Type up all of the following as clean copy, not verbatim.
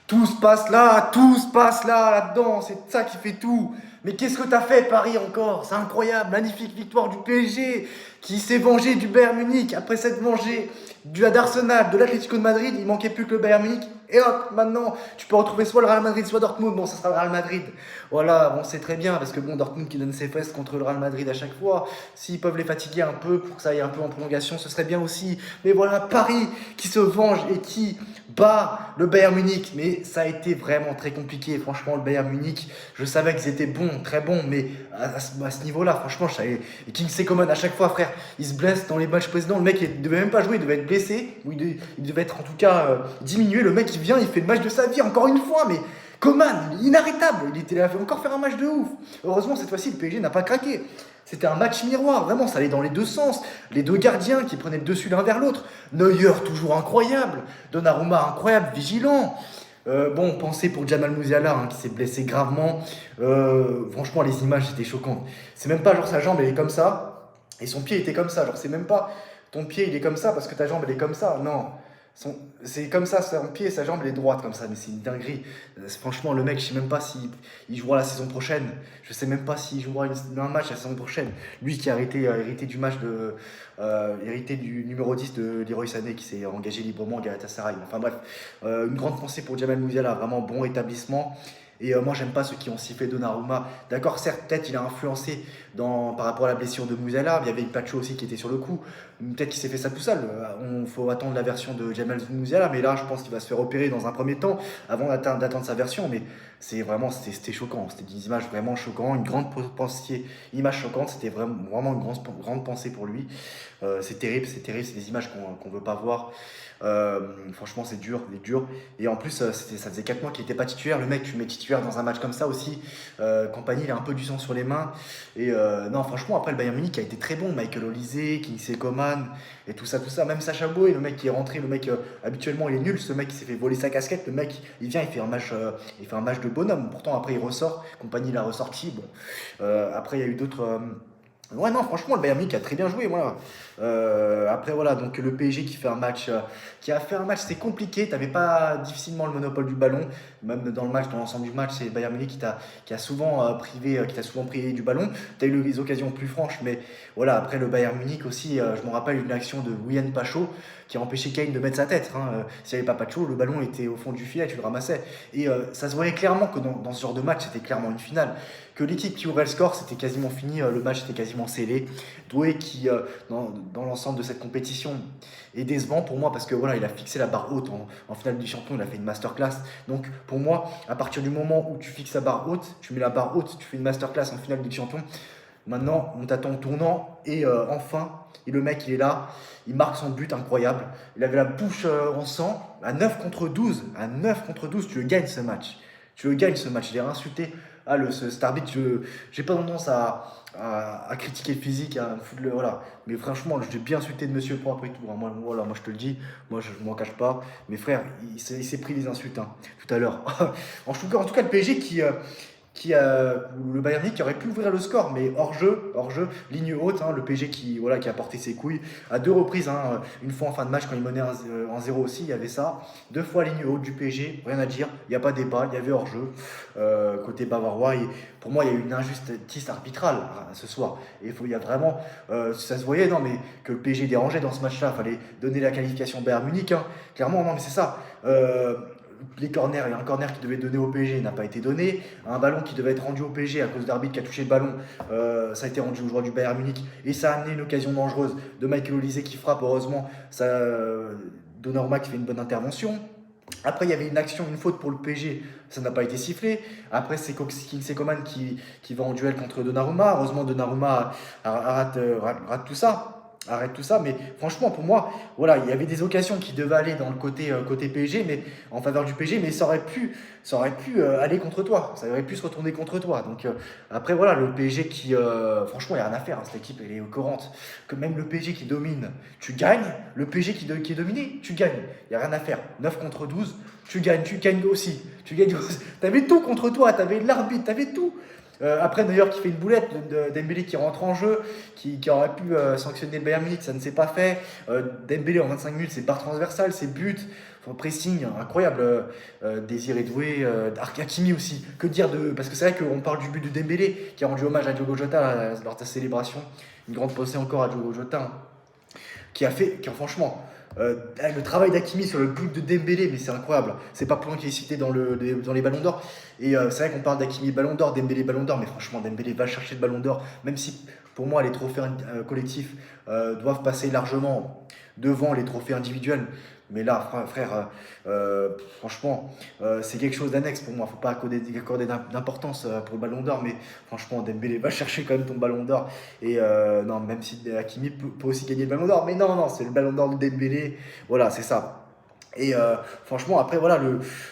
tout se passe là, là-dedans, c'est ça qui fait tout. Mais qu'est-ce que t'as fait, Paris, encore? C'est incroyable, magnifique victoire du PSG qui s'est vengé du Bayern Munich après s'être vengé du d'Arsenal, de l'Atlético de Madrid. Il manquait plus que le Bayern Munich. Et hop, maintenant, tu peux retrouver soit le Real Madrid, soit Dortmund. Bon, ça sera le Real Madrid. Voilà, on sait très bien, parce que bon, Dortmund qui donne ses fesses contre le Real Madrid à chaque fois. S'ils peuvent les fatiguer un peu pour que ça aille un peu en prolongation, ce serait bien aussi. Mais voilà, Paris qui se venge et qui bat le Bayern Munich. Mais ça a été vraiment très compliqué. Franchement, le Bayern Munich, je savais qu'ils étaient bons, très bons, mais à ce niveau-là, franchement, je savais. Et Kingsley Coman, à chaque fois, frère, il se blesse dans les matchs précédents. Le mec, il devait même pas jouer, il devait être blessé, ou il devait être en tout cas diminué. Le mec, il vient, il fait le match de sa vie, encore une fois, mais Coman, inarrêtable. Il était là, il encore faire un match de ouf. Heureusement, cette fois-ci, le PSG n'a pas craqué. C'était un match miroir, vraiment, ça allait dans les deux sens. Les deux gardiens qui prenaient le dessus l'un vers l'autre. Neuer, toujours incroyable. Donnarumma, incroyable, vigilant. Bon, pensez pour Jamal Musiala qui s'est blessé gravement. Franchement, les images étaient choquantes. C'est même pas genre sa jambe elle est comme ça et son pied était comme ça. Genre, c'est même pas ton pied il est comme ça parce que ta jambe elle est comme ça. Non, c'est comme ça, son pied et sa jambe elle est droite comme ça. Mais c'est une dinguerie. Franchement, le mec, je sais même pas s'il il jouera la saison prochaine. Je sais même pas s'il jouera un match la saison prochaine. Lui qui a hérité du match hérité du numéro 10 de Leroy Sané qui s'est engagé librement à Galatasaray. Enfin bref, une grande pensée pour Jamal Musiala, vraiment bon établissement. Et moi, j'aime pas ceux qui ont sifflé Donnarumma. D'accord, certes, peut-être il a influencé par rapport à la blessure de Musiala. Il y avait Pacho aussi qui était sur le coup. Peut-être qu'il s'est fait ça tout seul. Il faut attendre la version de Jamal Musiala. Mais là, je pense qu'il va se faire opérer dans un premier temps avant d'attendre sa version. Mais c'était choquant. C'était des images vraiment choquantes. Une grande pensée, image choquante. C'était vraiment une grande pensée pour lui. C'est terrible, c'est terrible. C'est des images qu'on veut pas voir. Franchement, c'est dur, c'est dur. Et en plus, ça faisait 4 mois qu'il n'était pas titulaire. Le mec, tu le mets titulaire dans un match comme ça aussi. Compagnie, il a un peu du sang sur les mains. Et non, franchement, après, le Bayern Munich a été très bon. Michael Olise, Kingsley Coman, et tout ça, tout ça. Même Sacha Boey, le mec qui est rentré, le mec, habituellement, il est nul. Ce mec, qui s'est fait voler sa casquette. Le mec, il vient, il fait un match de bonhomme. Pourtant, après, il ressort. Compagnie l'a ressorti. Bon. Après, il y a eu d'autres. Ouais, non, franchement, le Bayern Munich a très bien joué. Voilà. Après, voilà, donc le PSG qui a fait un match, c'est compliqué. Tu n'avais pas difficilement le monopole du ballon. Même dans le match, dans l'ensemble du match, c'est le Bayern Munich qui a souvent qui t'a souvent privé du ballon. Tu as eu les occasions plus franches, mais voilà, après le Bayern Munich aussi, je me rappelle une action de William Pacho qui a empêché Kane de mettre sa tête. S'il n'y avait pas Pacho, le ballon était au fond du filet, tu le ramassais. Et ça se voyait clairement que dans ce genre de match, c'était clairement une finale que l'équipe qui ouvrait le score, c'était quasiment fini, le match était quasiment scellé. Doué qui, dans l'ensemble de cette compétition, est décevant pour moi parce que voilà, il a fixé la barre haute en finale du champion, il a fait une masterclass. Donc pour moi, à partir du moment où tu fixes la barre haute, tu mets la barre haute, tu fais une masterclass en finale du champion. Maintenant, on t'attend au tournant et enfin, et le mec il est là, il marque son but incroyable. Il avait la bouche en sang, à 9 contre 12. À 9 contre 12, tu le gagnes ce match. Tu le gagnes ce match. Il est insulté. Ah, cet arbitre, j'ai pas tendance à critiquer le physique, à me foutre voilà. Mais franchement, j'ai bien insulté de Monsieur Propre et tout. Moi, voilà, moi je te le dis, moi je m'en cache pas. Mes frères, il s'est pris des insultes tout à l'heure. En tout cas, le PSG le Bayern Munich qui aurait pu ouvrir le score, mais hors jeu, ligne haute, le PSG voilà, qui a porté ses couilles à deux reprises, une fois en fin de match quand il menait en 0 aussi, il y avait ça, deux fois ligne haute du PSG, rien à dire, il n'y a pas de débat, il y avait hors jeu côté bavarois, et pour moi il y a eu une injustice arbitrale ce soir, et il y a vraiment, ça se voyait, non mais que le PSG dérangeait dans ce match-là, il fallait donner la qualification Bayern Munich, clairement, non mais c'est ça. Les corners, il y a un corner qui devait être donné au PSG, il n'a pas été donné. Un ballon qui devait être rendu au PSG à cause d'arbitre qui a touché le ballon, ça a été rendu au joueur du Bayern Munich. Et ça a amené une occasion dangereuse de Michael Olise qui frappe. Heureusement, Donnarumma qui fait une bonne intervention. Après, il y avait une action, une faute pour le PSG, ça n'a pas été sifflé. Après, c'est Kingsley Coman qui va en duel contre Donnarumma. Heureusement, Donnarumma rate tout ça. Arrête tout ça, mais franchement, pour moi, voilà, il y avait des occasions qui devaient aller dans le côté PSG, mais en faveur du PSG, mais ça aurait pu aller contre toi, ça aurait pu se retourner contre toi. Donc après, voilà, le PSG franchement, il n'y a rien à faire, cette équipe, elle est cohérente. Que même le PSG qui domine, tu gagnes, le PSG qui est dominé, tu gagnes. Il n'y a rien à faire. 9 contre 12, tu gagnes aussi. Tu gagnes aussi. T'avais tout contre toi, t'avais l'arbitre, t'avais tout. Après d'ailleurs qui fait une boulette, Dembélé qui rentre en jeu, qui aurait pu sanctionner le Bayern Munich, ça ne s'est pas fait. Dembélé en 25 minutes, c'est barre transversale, c'est but. pressing incroyable. Désiré Doué, Hakimi aussi. Que dire de. Parce que c'est vrai qu'on parle du but de Dembélé qui a rendu hommage à Diogo Jota lors de sa célébration. Une grande pensée encore à Diogo Jota, hein, franchement, le travail d'Hakimi sur le but de Dembélé, mais c'est incroyable. C'est pas pour rien qu'il est cité dans les ballons d'or. Et c'est vrai qu'on parle d'Hakimi ballon d'or, Dembélé ballon d'or, mais franchement, Dembélé va chercher le ballon d'or, même si pour moi les trophées collectifs doivent passer largement devant les trophées individuels. Mais là, frère, franchement, c'est quelque chose d'annexe pour moi. Faut pas accorder d'importance pour le ballon d'or, mais franchement, Dembélé va chercher quand même ton ballon d'or. Et non, même si Hakimi peut aussi gagner le ballon d'or, mais non, c'est le ballon d'or de Dembélé. Voilà, c'est ça. Et franchement, après, voilà,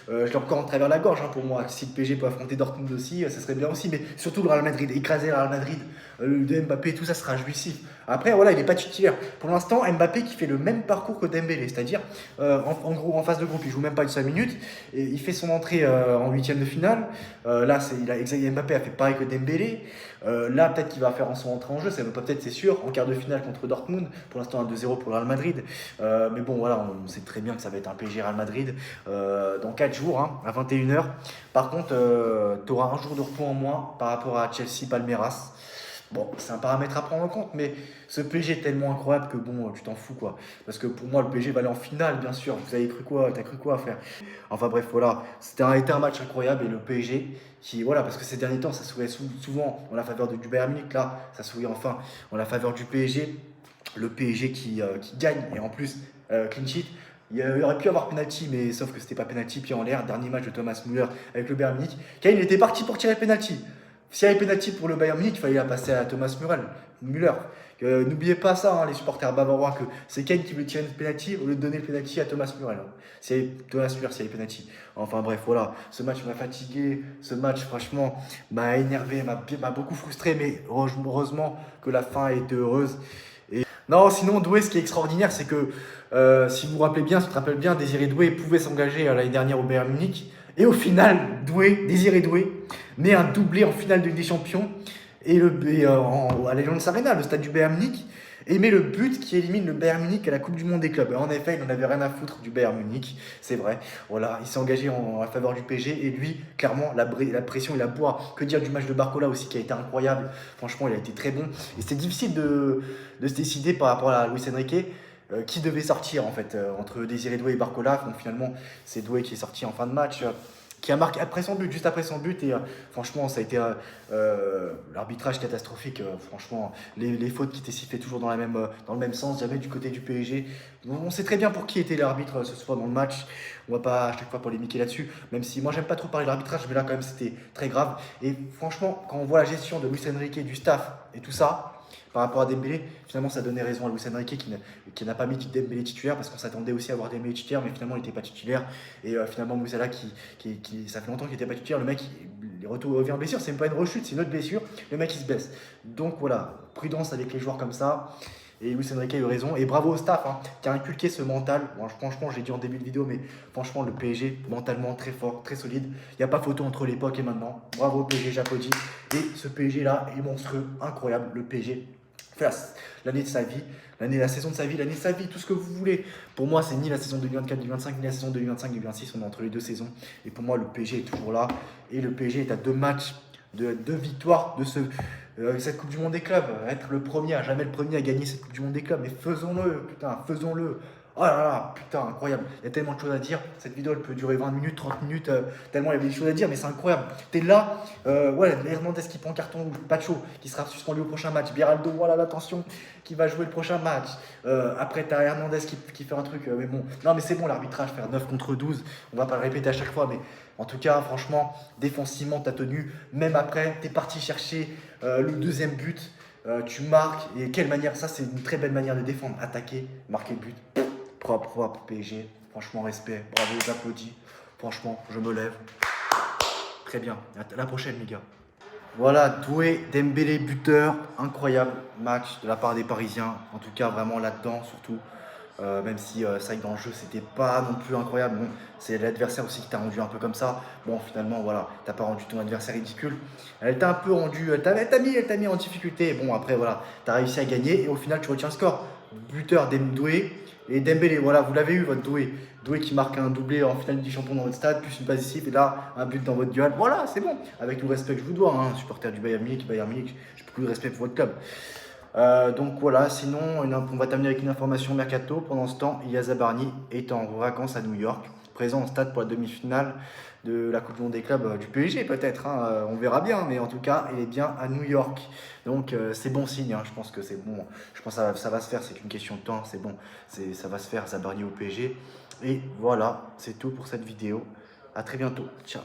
je l'ai encore en travers la gorge, hein, pour moi. Si le PSG peut affronter Dortmund aussi, ça serait bien aussi. Mais surtout le Real Madrid, écraser le Real Madrid, le de Mbappé, tout ça sera jouissif. Après, voilà, il n'est pas titulaire. Pour l'instant, Mbappé qui fait le même parcours que Dembélé, c'est-à-dire, en gros, en phase de groupe, il joue même pas une 5 minutes. Et il fait son entrée en huitième de finale. Là, Mbappé a fait pareil que Dembélé. Là, peut-être qu'il va faire son entrée en jeu, ça veut pas peut-être, c'est sûr, en quart de finale contre Dortmund. Pour l'instant, 1-2-0 pour le Real Madrid. Mais bon, voilà, on sait très bien que ça va être un PSG Real Madrid dans 4 jours, hein, à 21h. Par contre, tu auras un jour de repos en moins par rapport à Chelsea Palmeiras. Bon, c'est un paramètre à prendre en compte, mais ce PSG est tellement incroyable que bon, tu t'en fous quoi. Parce que pour moi, le PSG va aller en finale, bien sûr. Vous avez cru quoi? T'as cru quoi, frère? Enfin bref, voilà. C'était été un match incroyable et le PSG, qui, voilà, parce que ces derniers temps, ça souriait souvent en la faveur du Bayern Munich. Là, ça sourit enfin en la faveur du PSG. Le PSG qui gagne et en plus, clean sheet. Il y aurait pu avoir penalty, mais sauf que c'était pas penalty, pied en l'air. Dernier match de Thomas Müller avec le Bayern Munich. Kane était parti pour tirer penalty. S'il y avait penalty pour le Bayern Munich, il fallait la passer à Thomas Müller. N'oubliez pas ça, hein, les supporters bavarois, que c'est Kane qui voulait tirer une penalty au lieu de donner le penalty à Thomas Müller. Thomas Müller, s'il y avait penalty. Enfin bref, voilà. Ce match m'a fatigué. Ce match, franchement, m'a énervé, m'a beaucoup frustré. Mais heureusement que la fin a été heureuse. Non, sinon, Doué, ce qui est extraordinaire, c'est que si vous vous rappelez bien, si tu te rappelles bien, Désiré Doué pouvait s'engager l'année dernière au Bayern Munich. Et au final, Désiré Doué met un doublé en finale de Ligue des Champions à l'Allianz Arena, le stade du Bayern Munich, et met le but qui élimine le Bayern Munich à la Coupe du Monde des clubs. En effet, il n'en avait rien à foutre du Bayern Munich, c'est vrai. Voilà, il s'est engagé en faveur du PSG et lui, clairement, la pression, il la boit. Que dire du match de Barcola aussi qui a été incroyable. Franchement, il a été très bon. Et c'était difficile de se décider par rapport à Luis Enrique. Qui devait sortir en fait entre Désiré Doué et Barcola. Donc finalement, c'est Doué qui est sorti en fin de match. Qui a marqué juste après son but. Et franchement, ça a été l'arbitrage catastrophique. Franchement, les fautes qui étaient sifflées toujours dans le même sens, jamais du côté du PSG. On sait très bien pour qui était l'arbitre ce soir dans le match. On va pas à chaque fois polémiquer là-dessus, même si moi j'aime pas trop parler de l'arbitrage, mais là quand même c'était très grave. Et franchement, quand on voit la gestion de Luis Enrique, du staff et tout ça, par rapport à Dembélé, finalement ça donnait raison à Luis Enrique qui n'a pas mis Dembélé titulaire parce qu'on s'attendait aussi à avoir Dembélé titulaire, mais finalement il n'était pas titulaire. Et finalement Moussala ça fait longtemps qu'il n'était pas titulaire, le mec il revient en blessure, c'est même pas une rechute, c'est une autre blessure, le mec il se blesse. Donc voilà, prudence avec les joueurs comme ça. Et Luis Enrique a eu raison. Et bravo au staff qui a inculqué ce mental. Bon, franchement, j'ai dit en début de vidéo, mais franchement, le PSG, mentalement très fort, très solide. Il n'y a pas photo entre l'époque et maintenant. Bravo au PSG, j'applaudis. Et ce PSG-là est monstrueux, incroyable. Le PSG fait l'année de sa vie, la saison de sa vie, l'année de sa vie, tout ce que vous voulez. Pour moi, c'est ni la saison 2024-2025, ni la saison 2025-2026. On est entre les deux saisons. Et pour moi, le PSG est toujours là. Et le PSG est à 2 matchs, deux victoires de cette Coupe du Monde des clubs. Être le premier, jamais le premier à gagner cette Coupe du Monde des clubs. Mais faisons-le, putain, faisons-le. Oh là là, putain, incroyable. Il y a tellement de choses à dire. Cette vidéo, elle peut durer 20 minutes, 30 minutes, tellement il y avait des choses à dire, mais c'est incroyable. T'es là, Hernandez qui prend carton rouge, Pacho qui sera suspendu au prochain match, Biraldo, voilà l'attention, qui va jouer le prochain match. Après, t'as Hernandez qui fait un truc, mais bon. Non, mais c'est bon, l'arbitrage, faire 9 contre 12, on va pas le répéter à chaque fois, mais en tout cas, franchement, défensivement, t'as tenu. Même après, t'es parti chercher le deuxième but. Tu marques, et quelle manière, ça c'est une très belle manière de défendre, attaquer, marquer le but, propre, PSG, franchement respect, bravo, j'applaudis, franchement, je me lève, très bien, à la prochaine les gars. Voilà, Doué, Dembélé, buteur, incroyable match de la part des Parisiens, en tout cas vraiment là-dedans surtout. Même si ça dans le jeu c'était pas non plus incroyable, bon, c'est l'adversaire aussi qui t'a rendu un peu comme ça. Bon, finalement voilà, t'as pas rendu ton adversaire ridicule, elle t'a un peu rendu, elle t'a mis en difficulté. Bon, après voilà, t'as réussi à gagner et au final tu retiens le score. Buteur Doué, Et Dembélé, voilà, vous l'avez eu, votre Doué. Doué qui marque un doublé en finale du champion dans votre stade, plus une passe ici, et là, un but dans votre duel. Voilà, c'est bon. Avec tout le respect que je vous dois, hein, supporter du Bayern Munich, j'ai beaucoup de respect pour votre club. Donc voilà, sinon, on va terminer avec une information mercato. Pendant ce temps, Iyasa Barni est en vacances à New York, présent au stade pour la demi-finale de la Coupe du Monde des clubs du PSG peut-être, hein, on verra bien, mais en tout cas, il est bien à New York. Donc c'est bon signe, hein, je pense que c'est bon. Je pense que ça va se faire, c'est qu'une question de temps, c'est bon. Ça va se faire, Zabarni au PSG. Et voilà, c'est tout pour cette vidéo. À très bientôt. Ciao.